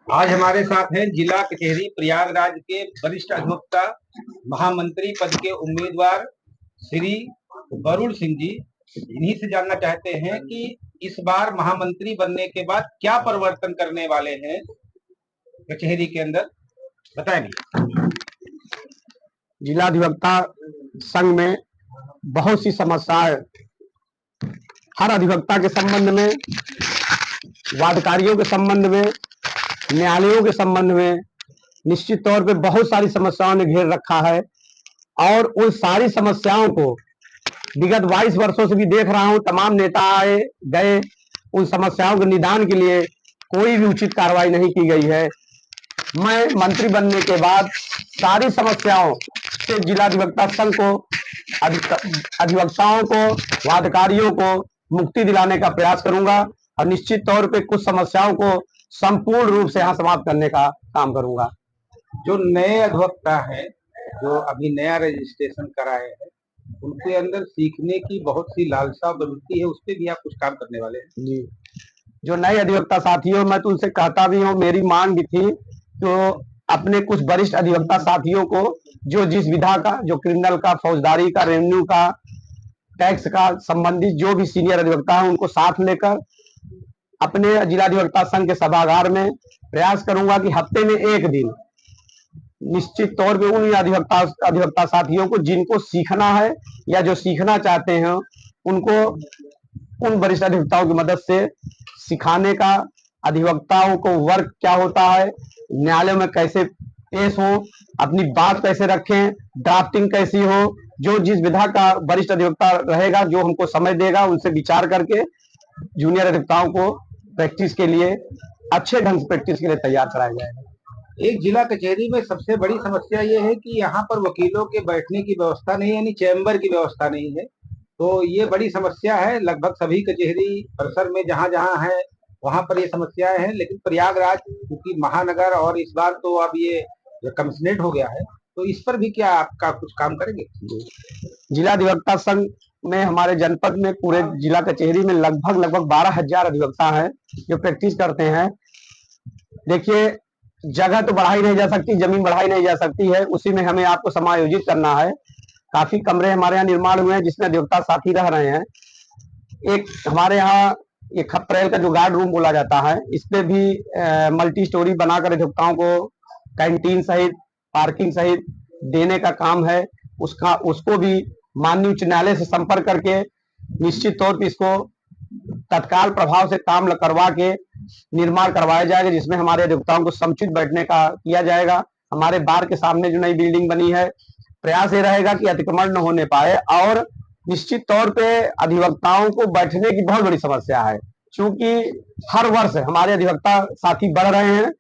आज हमारे साथ हैं जिला कचहरी प्रयागराज के वरिष्ठ अधिवक्ता महामंत्री पद के उम्मीदवार श्री वरुण सिंह जी। इन्हीं से जानना चाहते हैं कि इस बार महामंत्री बनने के बाद क्या परिवर्तन करने वाले हैं कचहरी के अंदर, बताएंगे। जिला अधिवक्ता संघ में बहुत सी समस्याएं हर अधिवक्ता के संबंध में, वादकारियों के संबंध में, न्यायालयों के संबंध में निश्चित तौर पे बहुत सारी समस्याओं ने घेर रखा है। और उन सारी समस्याओं को विगत 22 वर्षों से भी देख रहा हूं, तमाम नेता आए गए, उन समस्याओं के निदान के लिए कोई भी उचित कार्रवाई नहीं की गई है। मैं मंत्री बनने के बाद सारी समस्याओं से जिला अधिवक्ता संघ को, अधिवक्ताओं को, वादकारियों को मुक्ति दिलाने का प्रयास करूंगा और निश्चित तौर पे कुछ समस्याओं को संपूर्ण रूप से यहाँ समाप्त करने का काम करूंगा। जो नए अधिवक्ता हैं, जो अभी नया रजिस्ट्रेशन कराए हैं, उनके अंदर सीखने की बहुत सी लालसा बनती है, उस पर भी आप कुछ काम करने वाले हैं जी। जो नए अधिवक्ता साथियों, मैं तो उनसे कहता भी हूँ, मेरी मांग भी थी, तो अपने कुछ वरिष्ठ अधिवक्ता साथियों को जो जिस विधा का, जो क्रिमिनल का, फौजदारी का, रेवेन्यू का, टैक्स का संबंधित जो भी सीनियर अधिवक्ता है, उनको साथ लेकर अपने जिला अधिवक्ता संघ के सभागार में प्रयास करूंगा कि हफ्ते में एक दिन निश्चित तौर पे उन अधिवक्ता साथियों को जिनको सीखना है या जो सीखना चाहते हैं, उनको उन वरिष्ठ अधिवक्ताओं की मदद से सिखाने का, अधिवक्ताओं को वर्क क्या होता है, न्यायालय में कैसे पेश हो, अपनी बात कैसे रखें, ड्राफ्टिंग कैसी हो, जो जिस विधा का वरिष्ठ अधिवक्ता रहेगा, जो हमको समय देगा, उनसे विचार करके जूनियर अधिवक्ताओं को प्रैक्टिस के लिए, अच्छे ढंग से प्रैक्टिस के लिए तैयार कराया जाएगा। एक जिला कचहरी में सबसे बड़ी समस्या ये है कि यहाँ पर वकीलों के बैठने की व्यवस्था नहीं है, यानी चैम्बर की व्यवस्था नहीं है। तो ये बड़ी समस्या है, लगभग सभी कचहरी परिसर में जहाँ जहाँ है वहां पर ये समस्याएं हैं। लेकिन प्रयागराज क्योंकि महानगर और इस बार तो अब ये कमिश्नरेट हो गया है, तो इस पर भी क्या आपका कुछ काम करेंगे? जिला अधिवक्ता संघ में हमारे जनपद में, पूरे जिला कचहरी में लगभग 12,000 अधिवक्ता हैं जो प्रैक्टिस करते हैं। देखिए, जगह तो बढ़ाई नहीं जा सकती, जमीन बढ़ाई नहीं जा सकती है, उसी में हमें आपको समायोजित करना है। काफी कमरे हमारे यहाँ निर्माण हुए हैं जिसमें अधिवक्ता साथी रह रहे हैं। एक हमारे यहाँ एक अप्रैल का जो गार्ड रूम बोला जाता है, इस पे भी मल्टी स्टोरी बनाकर अधिवक्ताओं को कैंटीन सहित, पार्किंग सहित देने का काम है। उसको भी माननीय उच्च न्यायालय से संपर्क करके निश्चित तौर पर इसको तत्काल प्रभाव से काम करवा के निर्माण करवाया जाएगा, जिसमें हमारे अधिवक्ताओं को समुचित बैठने का किया जाएगा। हमारे बार के सामने जो नई बिल्डिंग बनी है, प्रयास ये रहेगा कि अतिक्रमण न होने पाए। और निश्चित तौर पे अधिवक्ताओं को बैठने की बहुत बड़ी समस्या है, क्योंकि हर वर्ष हमारे अधिवक्ता साथी बढ़ रहे हैं।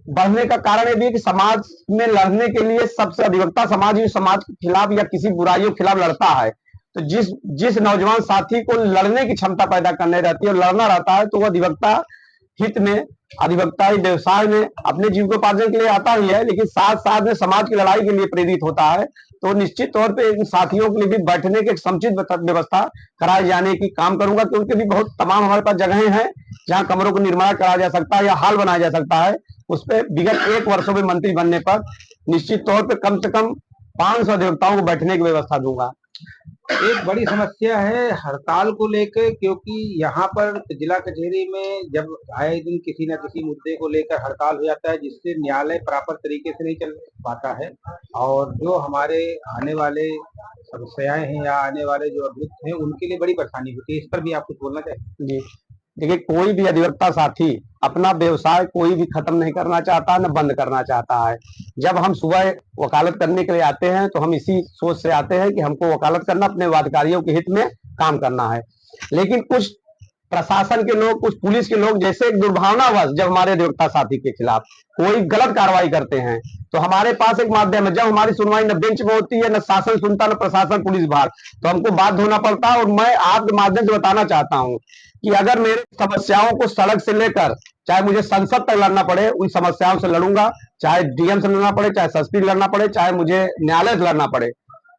बढ़ने का कारण ये भी है कि समाज में लड़ने के लिए सबसे अधिवक्ता समाज ही समाज के खिलाफ या किसी बुराइयों के खिलाफ लड़ता है। तो जिस नौजवान साथी को लड़ने की क्षमता पैदा करने रहती है और लड़ना रहता है, तो वो अधिवक्ता हित में, अधिवक्ताई व्यवसाय में अपने जीविकोपार्जन के लिए आता ही है, लेकिन साथ साथ में समाज की लड़ाई के लिए प्रेरित होता है। तो निश्चित तौर पे इन साथियों के लिए भी बैठने की एक समुचित व्यवस्था कराए जाने की काम करूंगा, क्योंकि भी बहुत तमाम हमारे पास जगहें हैं जहां कमरों को निर्माण कराया जा सकता है या हाल बनाया जा सकता है। उस पर विगत 1 वर्षों में मंत्री बनने पर निश्चित तौर पर कम से कम 500 अधिवक्ताओं को बैठने की व्यवस्था दूंगा। एक बड़ी समस्या है हड़ताल को लेकर, क्योंकि यहाँ पर जिला कचहरी में जब आए दिन किसी न किसी मुद्दे को लेकर हड़ताल हो जाता है, जिससे न्यायालय प्रॉपर तरीके से नहीं चल पाता है और जो हमारे आने वाले समस्याएं हैं या आने वाले जो अभियुक्त हैं उनके लिए बड़ी परेशानी होती है। इस पर भी आप कुछ बोलना चाहेंगे? जी, देखिए, कोई भी अधिवक्ता साथी अपना व्यवसाय कोई भी खत्म नहीं करना चाहता, न बंद करना चाहता है। जब हम सुबह वकालत करने के लिए आते हैं तो हम इसी सोच से आते हैं कि हमको वकालत करना, अपने वादकारियों के हित में काम करना है। लेकिन कुछ प्रशासन के लोग, कुछ पुलिस के लोग, जैसे एक दुर्भावनावश जब हमारे अधिवक्ता साथी के खिलाफ कोई गलत कार्रवाई करते हैं, तो हमारे पास एक माध्यम है। जब हमारी सुनवाई न बेंच में होती है, न शासन सुनता, न प्रशासन, पुलिस विभाग, तो हमको बाध्य होना पड़ता है। और मैं आपके माध्यम से बताना चाहता हूँ कि अगर मेरे समस्याओं को सड़क से लेकर चाहे मुझे संसद तक लड़ना पड़े, उन समस्याओं से लड़ूंगा। चाहे डीएम से लड़ना पड़े, चाहे एसपी से लड़ना पड़े, चाहे मुझे न्यायालय से लड़ना पड़े।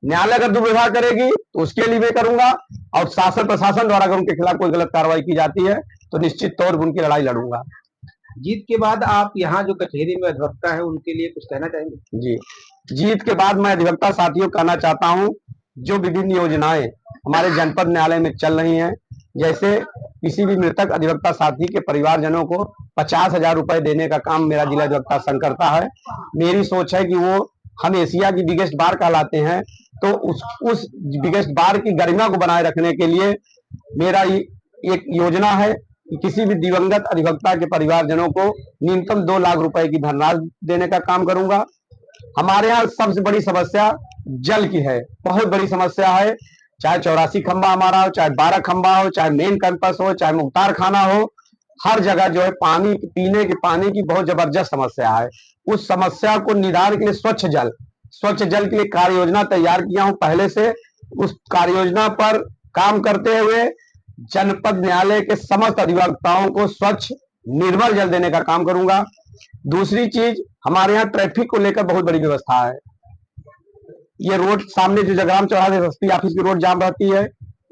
न्यायालय अगर दुर्व्यवहार करेगी तो उसके लिए भी करूंगा, और शासन प्रशासन द्वारा अगर उनके खिलाफ कोई गलत कार्रवाई की जाती है तो निश्चित तौर पर उनकी लड़ाई लड़ूंगा। जीत के बाद आप यहाँ जो कचहरी में अधिवक्ता है उनके लिए कुछ कहना चाहेंगे? जी, जीत के बाद मैं अधिवक्ता साथियों को कहना चाहता हूँ, जो विभिन्न योजनाएं हमारे जनपद न्यायालय में चल रही हैं, जैसे किसी भी मृतक अधिवक्ता साथी के परिवारजनों को 50,000 रुपए देने का काम मेरा जिला अधिवक्ता संघ करता है। मेरी सोच है कि वो हम एशिया की बिगेस्ट बार कहलाते हैं, तो उस बिगेस्ट बार की गरिमा को बनाए रखने के लिए मेरा एक योजना है कि किसी भी दिवंगत अधिवक्ता के परिवारजनों को न्यूनतम 2 लाख रुपए की धनराशि देने का काम करूंगा। हमारे यहाँ सबसे बड़ी समस्या जल की है, बहुत बड़ी समस्या है। चाहे 84 खंबा हमारा हो, चाहे 12 खंबा हो, चाहे मेन कैंपस हो, चाहे मुख्तार खाना हो, हर जगह जो है पानी, पीने के पानी की बहुत जबरदस्त समस्या है। उस समस्या को निदान के लिए स्वच्छ जल के लिए कार्य योजना तैयार किया हूं पहले से। उस कार्य योजना पर काम करते हुए जनपद न्यायालय के समस्त अधिवक्ताओं को स्वच्छ निर्मल जल देने का काम करूंगा। दूसरी चीज, हमारे यहाँ ट्रैफिक को लेकर बहुत बड़ी व्यवस्था है। ये रोड सामने जो जगराम चौराहे एसपी ऑफिस की रोड जाम रहती है,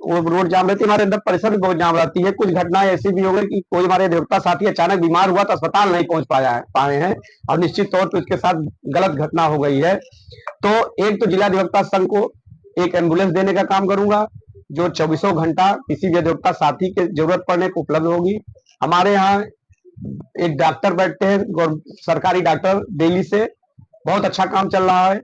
वो रोड जाम रहती है, हमारे अंदर परिसर भी बहुत जाम रहती है। कुछ घटनाएं ऐसी भी हो गई कि कोई हमारे अधिवक्ता साथी अचानक बीमार हुआ तो अस्पताल नहीं पहुंच पाए हैं और निश्चित तौर पर उसके साथ गलत घटना हो गई है। तो एक तो जिला अधिवक्ता संघ को एक एम्बुलेंस देने का काम करूंगा, जो 24 घंटा किसी भी अधिवक्ता साथी के जरूरत पड़ने को उपलब्ध होगी। हमारे यहाँ एक डॉक्टर बैठते हैं, सरकारी डॉक्टर दिल्ली से, बहुत अच्छा काम चल रहा है।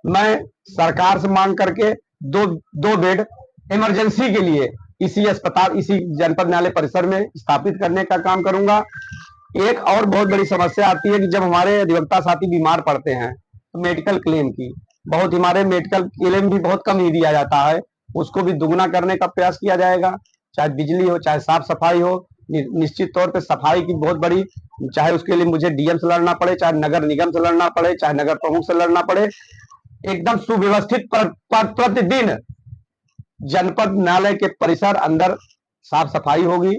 मैं सरकार से मांग करके दो बेड इमरजेंसी के लिए इसी अस्पताल, इसी जनपद न्यायालय परिसर में स्थापित करने का काम करूंगा। एक और बहुत बड़ी समस्या आती है कि जब हमारे अधिवक्ता साथी बीमार पड़ते हैं तो मेडिकल क्लेम की बहुत, हमारे मेडिकल क्लेम भी बहुत कम ही दिया जाता है, उसको भी दुगना करने का प्रयास किया जाएगा। चाहे बिजली हो, चाहे साफ सफाई हो, निश्चित तौर पे सफाई की बहुत बड़ी, चाहे उसके लिए मुझे डीएम से लड़ना पड़े, चाहे नगर निगम से लड़ना पड़े, चाहे नगर प्रमुख से लड़ना पड़े, एकदम सुव्यवस्थित प्रतिदिन जनपद न्यायालय के परिसर अंदर साफ सफाई होगी।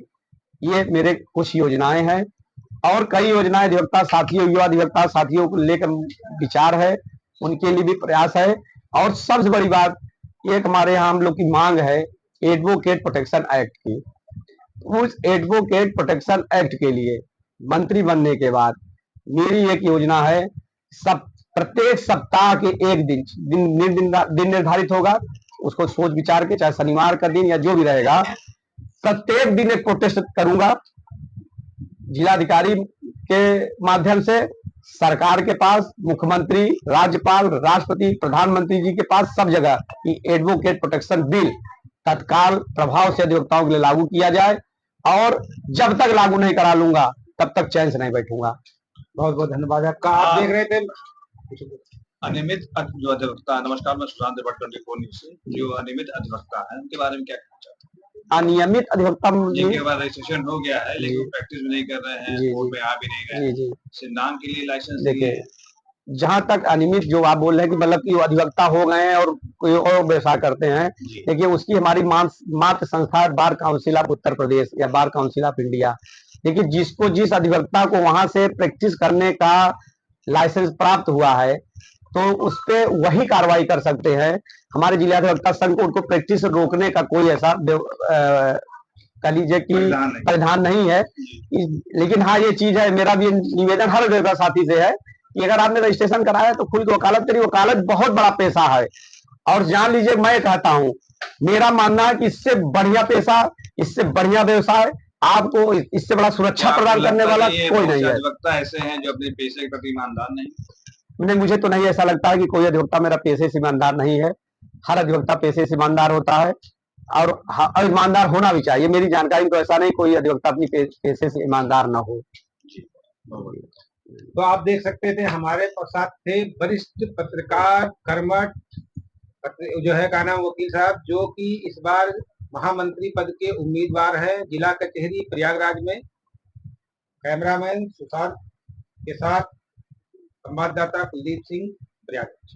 ये मेरे कुछ योजनाएं हैं और कई योजनाएं अधिवक्ता साथियों, युवा अधिवक्ता साथियों को लेकर विचार है, उनके लिए भी प्रयास है। और सबसे बड़ी बात, एक हमारे यहाँ हम लोग की मांग है एडवोकेट प्रोटेक्शन एक्ट की। उस एडवोकेट प्रोटेक्शन एक्ट के लिए मंत्री बनने के बाद मेरी एक योजना है, प्रत्येक सप्ताह के एक दिन निर्धारित होगा, उसको सोच विचार के, चाहे शनिवार का दिन या जो भी रहेगा, प्रत्येक दिन एक प्रोटेस्ट करूंगा जिलाधिकारी के माध्यम से सरकार के पास, मुख्यमंत्री, राज्यपाल, राष्ट्रपति, प्रधानमंत्री जी के पास, सब जगह कि एडवोकेट प्रोटेक्शन बिल तत्काल प्रभाव से अधिवक्ताओं के लिए लागू किया जाए, और जब तक लागू नहीं करा लूंगा तब तक चैन से नहीं बैठूंगा। बहुत बहुत धन्यवाद आपका। आप देख रहे थे अनियमित जो अधिवक्ता, नमस्कार, मैं सुशांत त्रिपाठी 24 न्यूज से। जो अनियमित अधिवक्ता है उनके बारे में क्या कहना चाहते हैं? अनियमित अधिवक्ता जिनके बाद रजिस्ट्रेशन हो गया है लेकिन प्रैक्टिस भी नहीं कर रहे हैं, कोर्ट में आ भी नहीं गए, नाम के लिए लाइसेंस देखिए, जहां तक अनियमित जो आप बोल रहे हैं कि मतलब कि वो अधिवक्ता हो गए हैं और कोई और व्यवसाय करते हैं, देखिए उसकी हमारी मात्र संस्था bar council of Uttar Pradesh या बार काउंसिल ऑफ इंडिया। देखिए, जिसको जिस अधिवक्ता को वहां से प्रैक्टिस करने का लाइसेंस प्राप्त हुआ है तो उस पर वही कार्रवाई कर सकते हैं। हमारे जिला अधिवक्ता संघ को उनको प्रैक्टिस रोकने का कोई ऐसा कह लीजिए कि परिधान नहीं है। लेकिन हाँ, ये चीज है, मेरा भी निवेदन हर अधिवक्ता साथी से है कि अगर आपने रजिस्ट्रेशन कराया तो खुद वकालत करिए। वकालत बहुत बड़ा पेशा है और जान लीजिए, मैं कहता हूँ, मेरा मानना है कि इससे बढ़िया पेशा, इससे बढ़िया व्यवसाय, आपको इससे बड़ा सुरक्षा प्रदान करने वाला कोई नहीं है। अधिवक्ता ऐसे हैं जो अपने पेशे के प्रति ईमानदार नहीं। मुझे तो नहीं ऐसा लगता है कि कोई अधिवक्ता मेरा पेशे से ईमानदार नहीं है। हर अधिवक्ता पेशे से ईमानदार होता है और ईमानदार होना भी चाहिए। मेरी जानकारी तो ऐसा नहीं कोई अधिवक्ता अपनी पेशे से ईमानदार ना हो। तो आप देख सकते थे, हमारे साथ थे वरिष्ठ पत्रकार, कर्मठ जो है का नाम वकील साहब, जो कि इस बार महामंत्री पद के उम्मीदवार हैं जिला कचहरी प्रयागराज में। कैमरामैन सुशांत के साथ संवाददाता कुलदीप सिंह, प्रयागराज।